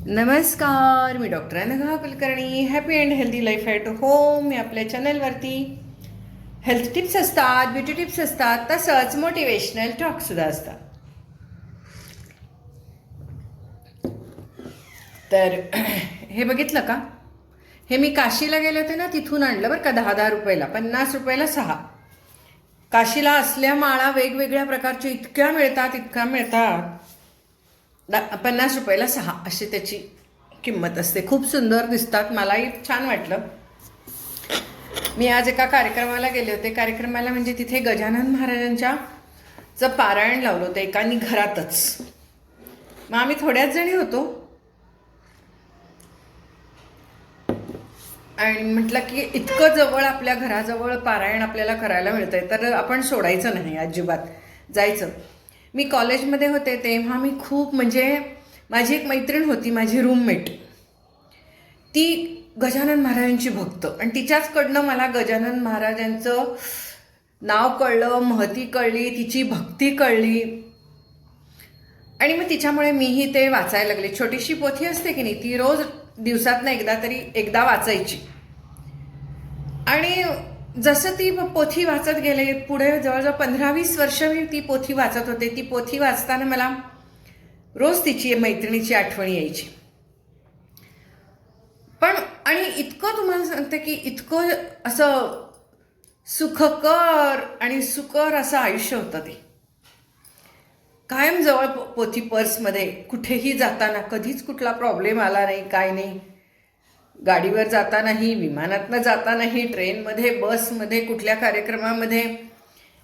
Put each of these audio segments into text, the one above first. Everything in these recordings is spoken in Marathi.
नमस्कार, मी doctor Anagha Kulkarni. Happy and healthy life at home मी आपल्या चॅनलवरती हेल्थ टिप्स असतात, ब्युटी टिप्स असतात, तसंच मोटिवेशनल टॉकसुद्धा असतात. तर हे बघितलं का? हे मी काशीला गेले होते ना, तिथून आणलं बरं का. 10-10 रुपयाला, 50 रुपयाला 6. काशीला असल्या माळा वेगवेगळ्या प्रकारच्या इतक्या मिळतात. 50 रुपयाला 6 अशी त्याची किंमत असते. खूप सुंदर दिसतात, मलाही छान वाटलं. मी आज एका कार्यक्रमाला गेले होते. कार्यक्रमाला म्हणजे तिथे गजानन महाराजांच्या पारायण लावलं होतं एकानी घरातच. मग आम्ही थोड्याच जणी होतो आणि म्हटलं की इतकं जवळ, आपल्या घराजवळ पारायण आपल्याला करायला मिळतंय तर आपण सोडायचं नाही अजिबात, जायचं. मी कॉलेजमध्ये होते तेव्हा मी खूप, म्हणजे माझी एक मैत्रीण होती, माझी रूममेट, ती गजानन महाराजांची भक्त, आणि तिच्याचकडनं मला गजानन महाराजांचं नाव कळलं, महती कळली, तिची भक्ती कळली. आणि मग तिच्यामुळे मीही ते वाचायला लागले. छोटीशी पोथी असते की नाही, ती रोज दिवसातनं एकदा वाचायची. आणि जसं ती पोथी वाचत गेले, पुढे जवळजवळ 15-20 वर्ष मी ती पोथी वाचत होते. ती पोथी वाचताना मला रोज तिची, मैत्रिणीची आठवण यायची. पण आणि इतकं तुम्हाला सांगते की इतकं असं सुखकर आणि सुकर असं आयुष्य होतं ते. कायम जवळ पोथी पर्समध्ये, कुठेही जाताना कधीच कुठला प्रॉब्लेम आला नाही, काय नाही. गाडीवर जातानाही, विमानातनं जातानाही, ट्रेनमध्ये, बसमध्ये, कुठल्या कार्यक्रमामध्ये,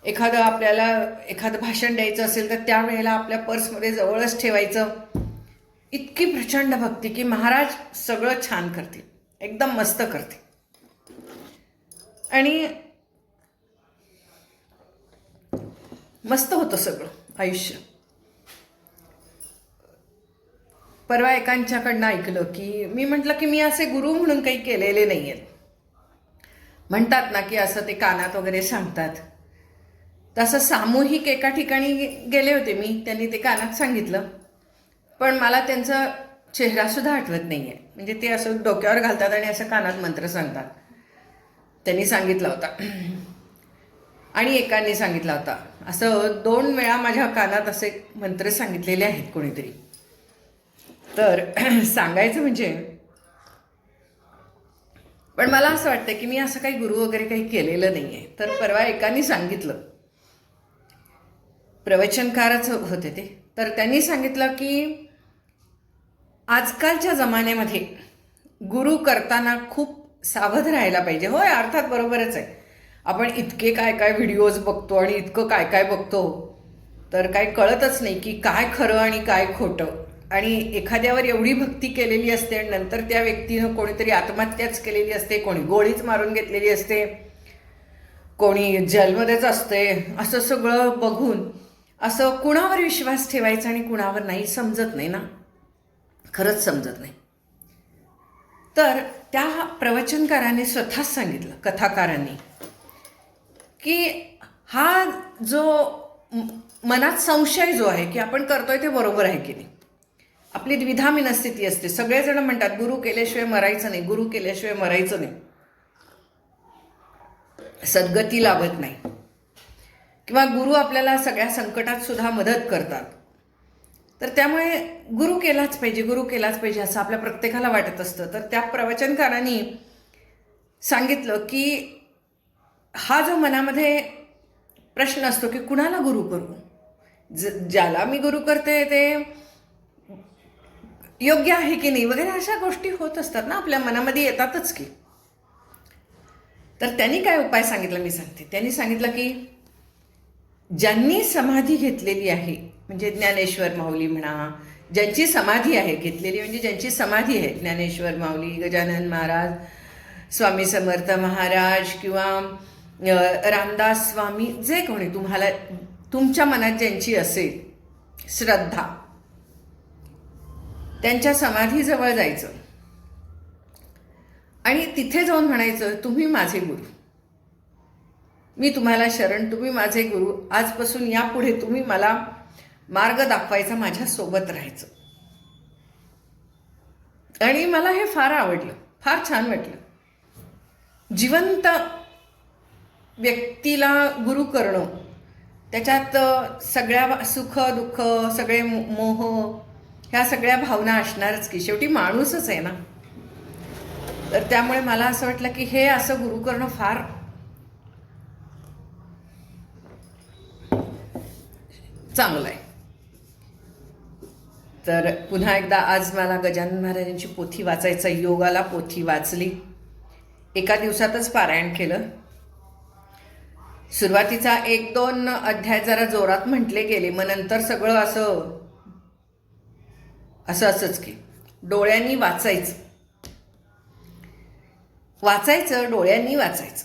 आपल्याला एखादं भाषण द्यायचं असेल तर त्यावेळेला आपल्या पर्समध्ये जवळच ठेवायचं. इतकी प्रचंड भक्ती की महाराज सगळं छान करतील, एकदम मस्त करतील. आणि मस्त होतं सगळं आयुष्य. परवा एकांच्याकडनं ऐकलं की, मी म्हटलं की मी असे गुरु म्हणून काही केलेले नाही आहेत. म्हणतात ना की असं ते कानात वगैरे सांगतात, तसं सामूहिक एका ठिकाणी गेले होते मी. त्यांनी ते कानात सांगितलं, पण मला त्यांचा चेहरासुद्धा आठवत नाही आहे. म्हणजे ते असं डोक्यावर घालतात आणि असं कानात मंत्र सांगतात. त्यांनी सांगितला होता आणि एकांनी सांगितला होता. असं 2 वेळा माझ्या कानात असे मंत्र सांगितलेले आहेत कोणीतरी. तर सांगायचं म्हणजे, पण मला असं वाटतं की मी असं काही गुरु वगैरे काही केलेलं नाही आहे. तर परवा एकाने सांगितलं, प्रवचनकारच होते ते, तर त्यांनी सांगितलं की आजकालच्या जमान्यामध्ये गुरु करताना खूप सावध राहायला पाहिजे. होय, अर्थात बरोबरच आहे. आपण इतके काय काय व्हिडिओज बघतो आणि इतकं काय काय बघतो, तर काय कळतच नाही की काय खरं आणि काय खोटं. आणि एखाद्यावर एवढी भक्ती केलेली असते आणि नंतर त्या व्यक्तीनं कोणीतरी आत्महत्याच केलेली असते, कोणी गोळीच मारून घेतलेली असते, कोणी जेलमध्येच असते. असं सगळं बघून असं कुणावर विश्वास ठेवायचा आणि कुणावर नाही, समजत नाही ना, खरंच समजत नाही. तर त्या प्रवचनकाराने स्वतःच सांगितलं, कथाकारांनी, की हा जो मनात संशय जो आहे की आपण करतोय ते बरोबर आहे की नाही, आपली द्विधा मनस्थिती असते. सगळेजण म्हणतात गुरु केल्याशिवाय मरायचं नाही, गुरु केल्याशिवाय मरायचं नाही, सद्गती लाभत नाही, किंवा गुरु आपल्याला सगळ्या संकटात सुद्धा मदत करतात. तर त्यामुळे गुरु केलाच पाहिजे असं आपल्या प्रत्येकाला वाटत असतं. तर त्या प्रवचनकारांनी सांगितलं की हा जो मनामध्ये प्रश्न असतो की कुणाला गुरु करू, ज्याला मी गुरु करते ते योग्य आहे की नाही वगैरे, अशा गोष्टी होत असतात ना, आपल्या मनामध्ये येतातच की. तर त्यांनी काय उपाय सांगितला मी सांगते. त्यांनी सांगितलं की ज्यांनी समाधी घेतलेली आहे, म्हणजे ज्ञानेश्वर माऊली म्हणा, ज्यांची समाधी आहे घेतलेली, म्हणजे ज्यांची समाधी आहे, ज्ञानेश्वर माऊली, गजानन महाराज, स्वामी समर्थ महाराज किंवा रामदास स्वामी, जे कोणी तुम्हाला तुमच्या मनात ज्यांची असेल श्रद्धा, त्यांच्या समाधीजवळ जायचं आणि तिथे जाऊन म्हणायचं, तुम्ही माझे गुरु, मी तुम्हाला शरण, तुम्ही माझे गुरु, आजपासून यापुढे तुम्ही मला मार्ग दाखवायचा, माझ्यासोबत राहायचं. आणि मला हे फार आवडलं, फार छान वाटलं. जिवंत व्यक्तीला गुरु करणं, त्याच्यात सगळ्या सुख दुःख, सगळे मोह, ह्या सगळ्या भावना असणारच की, शेवटी माणूसच आहे ना. तर त्यामुळे मला असं वाटलं की हे असं गुरु करणं फार चांगलं आहे. तर पुन्हा एकदा आज मला गजानन महाराजांची पोथी वाचायचा योग आला. पोथी वाचली, एका दिवसातच पारायण केलं. सुरुवातीचा 1-2 अध्याय जरा जोरात म्हटले गेले, मग नंतर सगळं असंच की डोळ्यांनी वाचायचं डोळ्यांनी वाचायचं,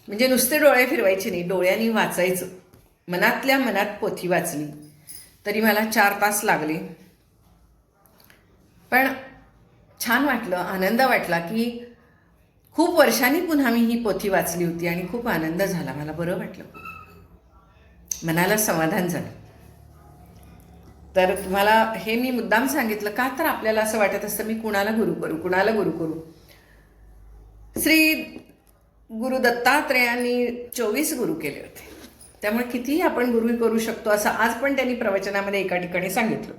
म्हणजे नुसते डोळे फिरवायचे नाही, डोळ्यांनी वाचायचं. मनातल्या मनात पोथी वाचली तरी मला 4 तास लागले. पण छान वाटलं, आनंद वाटला की खूप वर्षांनी पुन्हा मी ही पोथी वाचली होती आणि खूप आनंद झाला. मला बरं वाटलं, मनाला समाधान झालं. तर तुम्हाला हे मी मुद्दाम सांगितलं का, तर आपल्याला असं वाटत असतं मी कुणाला गुरु करू. श्री गुरु दत्तात्रेयांनी 24 गुरु केले होते, त्यामुळे कितीही आपण गुरु करू शकतो असं आज पण त्यांनी प्रवचनामध्ये एका ठिकाणी सांगितलं.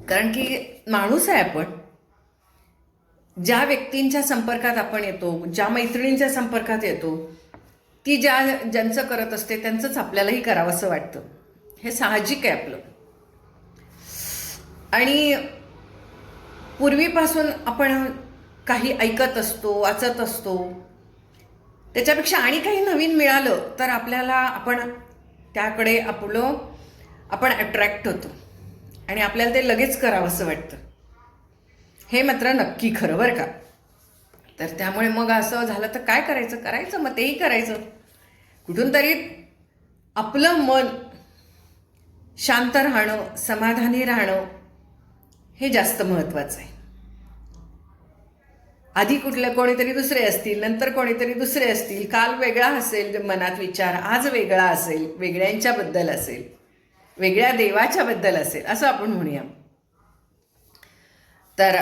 कारण की माणूस आहे आपण. ज्या व्यक्तींच्या संपर्कात आपण येतो, ज्या मैत्रिणींच्या संपर्कात येतो, ती ज्यांचं करत असते त्यांचंच आपल्यालाही करावंसं वाटतं. हे साहजिक आहे आपलं. आणि पूर्वीपासून आपण काही ऐकत असतो, वाचत असतो, त्याच्यापेक्षा आणि काही नवीन मिळालं तर आपल्याला आपण त्याकडे आपण अट्रॅक्ट होतो आणि आपल्याला ते लगेच करावंसं वाटतं. हे मात्र नक्की खरं बरं का. तर त्यामुळे मग असं झालं तर काय करायचं मग तेही करायचं. कुठून तरी आपलं मन शांत राहणं, समाधानी राहणं हे जास्त महत्त्वाचं आहे. आधी कोणीतरी दुसरे असतील, नंतर कोणीतरी दुसरे असतील, काल वेगळा असेल मनात विचार, आज वेगळा असेल, वेगळ्यांच्याबद्दल असेल, वेगळ्या देवाच्याबद्दल असेल, असं आपण म्हणूया. तर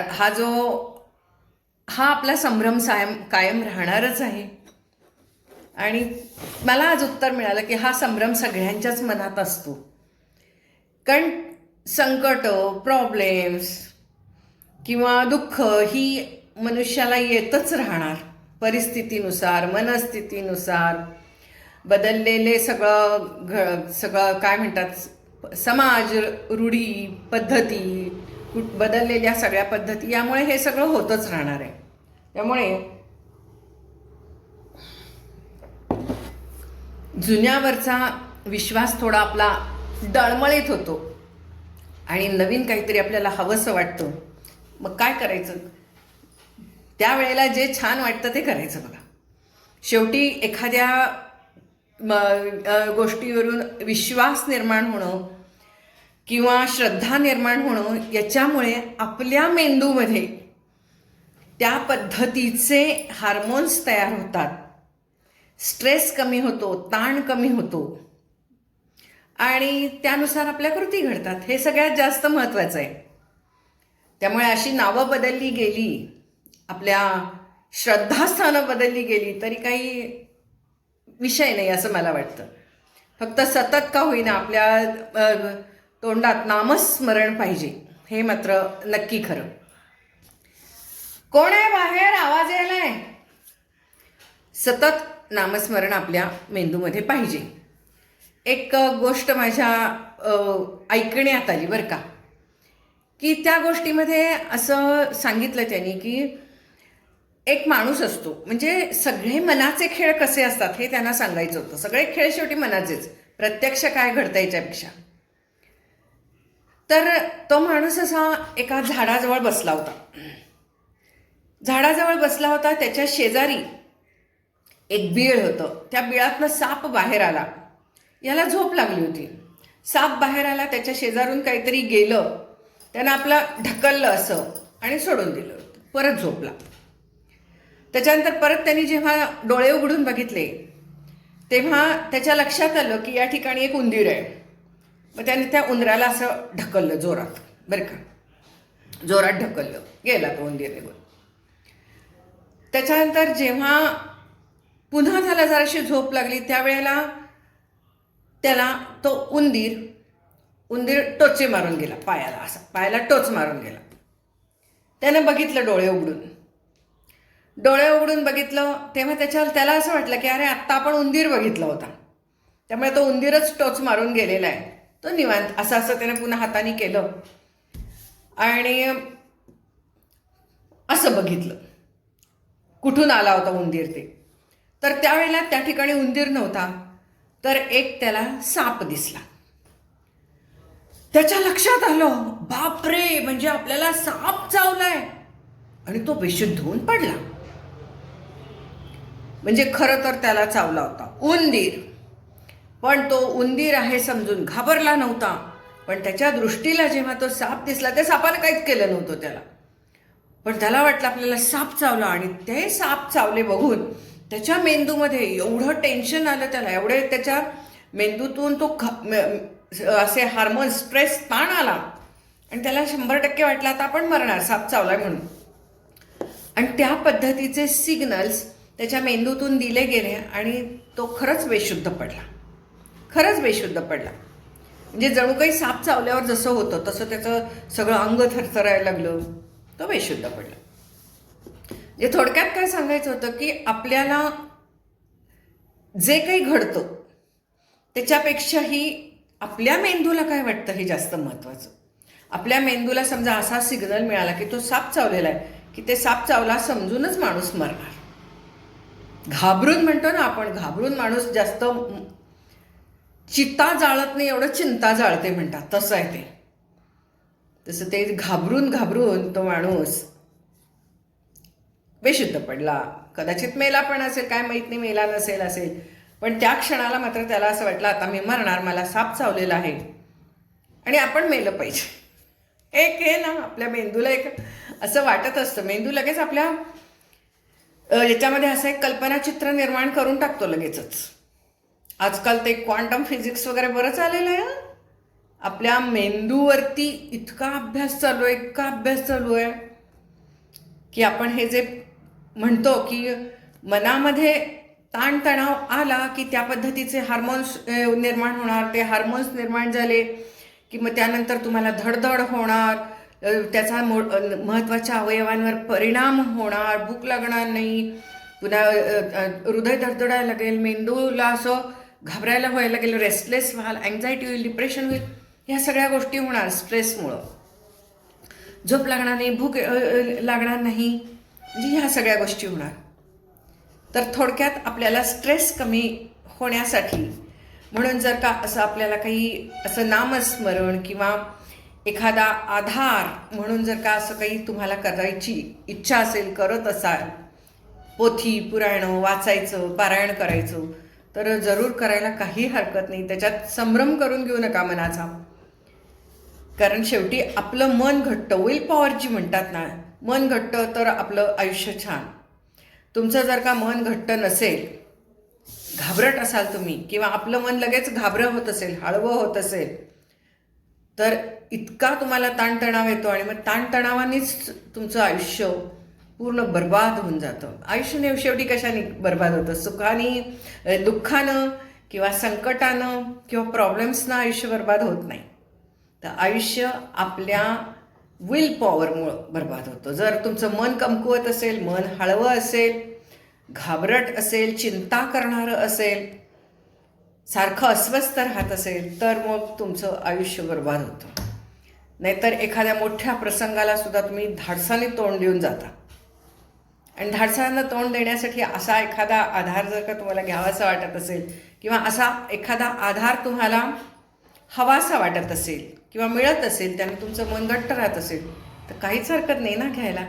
हा आपला संभ्रम कायम राहणारच आहे. आणि मला आज उत्तर मिळालं की हा संभ्रम सगळ्यांच्याच मनात असतो. कारण संकट, प्रॉब्लेम्स किंवा दुःख ही मनुष्याला येतच राहणार. परिस्थितीनुसार, मनस्थितीनुसार बदललेले सगळं काय म्हणतात, समाज, रूढी, पद्धती, बदललेल्या सगळ्या पद्धती, यामुळे हे सगळं होतच राहणार आहे. त्यामुळे जुन्यावरचा विश्वास थोडा आपला डळमळीत होतो आणि नवीन काहीतरी आपल्याला हवंसं वाटतं. मग काय करायचं, त्यावेळेला जे छान वाटतं ते करायचं. बघा, शेवटी एखाद्या गोष्टीवरून विश्वास निर्माण होणं किंवा श्रद्धा निर्माण होणं, याच्यामुळे आपल्या मेंदूमध्ये त्या पद्धतीचे हार्मोन्स तयार होतात. स्ट्रेस कमी होतो, ताण कमी होतो आणि त्यानुसार आपल्या कृती घडतात. हे सगळ्यात जास्त महत्त्वाचं आहे. त्यामुळे अशी नावं बदलली गेली, आपल्या श्रद्धास्थानं बदलली गेली तरी काही विषय नाही असं मला वाटतं. फक्त सतत का होईना आपल्या तोंडात नामस्मरण पाहिजे, हे मात्र नक्की खरं. कोण आहे बाहेर, आवाज यायलाय? सतत नामस्मरण आपल्या मेंदूमध्ये पाहिजे. एक गोष्ट माझ्या ऐकण्यात आली बरं का, की त्या गोष्टीमध्ये असं सांगितलं त्यांनी की एक माणूस असतो, म्हणजे सगळे मनाचे खेळ कसे असतात हे त्यांना सांगायचं होतं. सगळे खेळ शेवटी मनाचेच, प्रत्यक्ष काय घडतं याच्यापेक्षा. तर तो माणूस असा एका झाडाजवळ बसला होता. त्याच्या शेजारी एक बीळ होतं. त्या बिळातनं साप बाहेर आला. याला झोप लागली होती. साप बाहेर आला, त्याच्या शेजारून काहीतरी गेलं, त्यानं आपला ढकललं असं आणि सोडून दिलं. परत झोपला. त्याच्यानंतर परत त्यांनी जेव्हा डोळे उघडून बघितले तेव्हा त्याच्या लक्षात आलं की या ठिकाणी एक उंदीर आहे. मग त्याने त्या उंदराला असं ढकललं जोरात बरं का. जोरात ढकललं, गेला तो उंदीर निघून. त्याच्यानंतर जेव्हा पुन्हा त्याला जराशी झोप लागली त्यावेळेला त्याला तो उंदीर टोचे मारून गेला पायाला, असा पायाला टोच मारून गेला. त्यानं बघितलं डोळे उघडून बघितलं तेव्हा त्याला असं वाटलं की अरे आत्ता आपण उंदीर बघितला होता, त्यामुळे तो उंदीरच टोच मारून गेलेला आहे. तो निवांत असं त्याने पुन्हा हाताने केलं आणि असं बघितलं कुठून आला होता उंदीर ते. तर त्यावेळेला त्या ठिकाणी उंदीर नव्हता, तर एक त्याला साप दिसला. त्याच्या लक्षात आलं, बापरे, म्हणजे आपल्याला साप चावलाय, आणि तो बेशुद्ध होऊन पडला. म्हणजे खरं तर त्याला चावला होता उंदीर, पण तो उंदीर आहे समजून घाबरला नव्हता. पण त्याच्या दृष्टीला जेव्हा तो साप दिसला, त्या सापानं काहीच केलं नव्हतं त्याला, पण त्याला वाटलं आपल्याला साप चावला. आणि ते साप चावले बघून त्याच्या मेंदूमध्ये एवढं टेन्शन आलं त्याला, एवढे त्याच्या मेंदूतून तो असे हार्मोन्स, स्ट्रेस, ताण आला, आणि त्याला 100% वाटलं आता आपण मरणार, साप चावलाय म्हणून. आणि त्या पद्धतीचे सिग्नल्स त्याच्या मेंदूतून दिले गेले आणि तो खरंच बेशुद्ध पडला. म्हणजे जणू काही साप चावल्यावर जसं होतं तसं त्याचं सगळं अंग थरथरायला लागलं, तो बेशुद्ध पडला. म्हणजे थोडक्यात काय सांगायचं होतं की आपल्याला जे काही घडतं त्याच्यापेक्षाही आपल्या मेंदूला काय वाटतं हे जास्त महत्त्वाचं. आपल्या मेंदूला समजा असा सिग्नल मिळाला की तो साप चावलेला आहे, की ते साप चावला समजूनच माणूस मरणार. घाबरून म्हणतो ना आपण, घाबरून माणूस जास्त चिता जाळत नाही, एवढं चिंता जाळते म्हणतात, तसं आहे ते. तसं ते घाबरून तो माणूस बेशुद्ध पडला. कदाचित मेला पण असेल, काय माहीत नाही, मेला असेल, पण त्या क्षणाला मात्र त्याला असं वाटलं आता मी मरणार, मला साप चावलेला आहे आणि आपण मेलं पाहिजे. एक हे ना आपल्या मेंदूला एक असं वाटत असतं, मेंदू लगेच आपल्या याच्यामध्ये असं एक कल्पनाचित्र निर्माण करून टाकतो लगेचच. आजकाल ते क्वांटम फिजिक्स वगैरे बरंच आलेलं आहे. आपल्या मेंदूवरती इतका अभ्यास चालू आहे की आपण हे जे म्हणतो की मनामध्ये ताणतणाव आला की त्या पद्धतीचे हार्मोन्स निर्माण होणार. ते हार्मोन्स निर्माण झाले की मग त्यानंतर तुम्हाला धडधड होणार, त्याचा महत्त्वाच्या अवयवांवर परिणाम होणार, भूक लागणार नाही, पुन्हा हृदय धडधडायला लागेल, मेंदूला असं घाबरायला व्हायला लागेल, रेस्टलेस व्हाल, अँझायटी होईल, डिप्रेशन होईल, ह्या सगळ्या गोष्टी होणार स्ट्रेसमुळं. झोप लागणार नाही, भूक लागणार नाही, म्हणजे ह्या सगळ्या गोष्टी होणार. तर थोडक्यात आपल्याला स्ट्रेस कमी होण्यासाठी म्हणून जर का असं आपल्याला काही असं नामस्मरण किंवा एखादा आधार म्हणून जर का असं काही तुम्हाला करायची इच्छा असेल, करत असाल, पोथी पुराणं वाचायचं, पारायण करायचं, तर जरूर करायला काही हरकत नाही. त्याच्यात संभ्रम करून घेऊ नका मनाचा, कारण शेवटी आपलं मन घट्ट, विल पॉवर जी म्हणतात ना, मन घट्ट तर आपलं आयुष्य छान. तुमचं जर का मन घट्ट नसेल, घाबरट असाल तुम्ही, किंवा आपलं मन लगेच घाबरं होत असेल, हळवं होत असेल, तर इतका तुम्हाला ताणतणाव येतो आणि मग ताणतणावानेच तुमचं आयुष्य पूर्ण बर्बाद होऊन जातं. आयुष्य शेवटी कशाने बर्बाद होतं? सुखाने, दुःखानं किंवा संकटानं किंवा प्रॉब्लेम्सनं आयुष्य बर्बाद होत नाही. तर आयुष्य आपल्या विल पॉवरमुळं बर्बाद होतं. जर तुमचं मन कमकुवत असेल, मन हळवं असेल, घाबरट असेल, चिंता करणारं असेल, सारखं अस्वस्थ राहत असेल, तर मग तुमचं आयुष्य बर्बाद होतं. नाहीतर एखाद्या मोठ्या प्रसंगाला सुद्धा तुम्ही धाडसाने तोंड देऊन जाता. आणि धाडसानं तोंड देण्यासाठी असा एखादा आधार जर का तुम्हाला घ्यावासा वाटत असेल, किंवा असा एखादा आधार तुम्हाला हवासा वाटत असेल किंवा मिळत असेल, त्याने तुमचं मन घट्ट राहत असेल, तर काहीच हरकत नाही ना घ्यायला,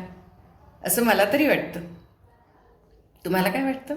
असं मला तरी वाटतं. तुम्हाला काय वाटतं?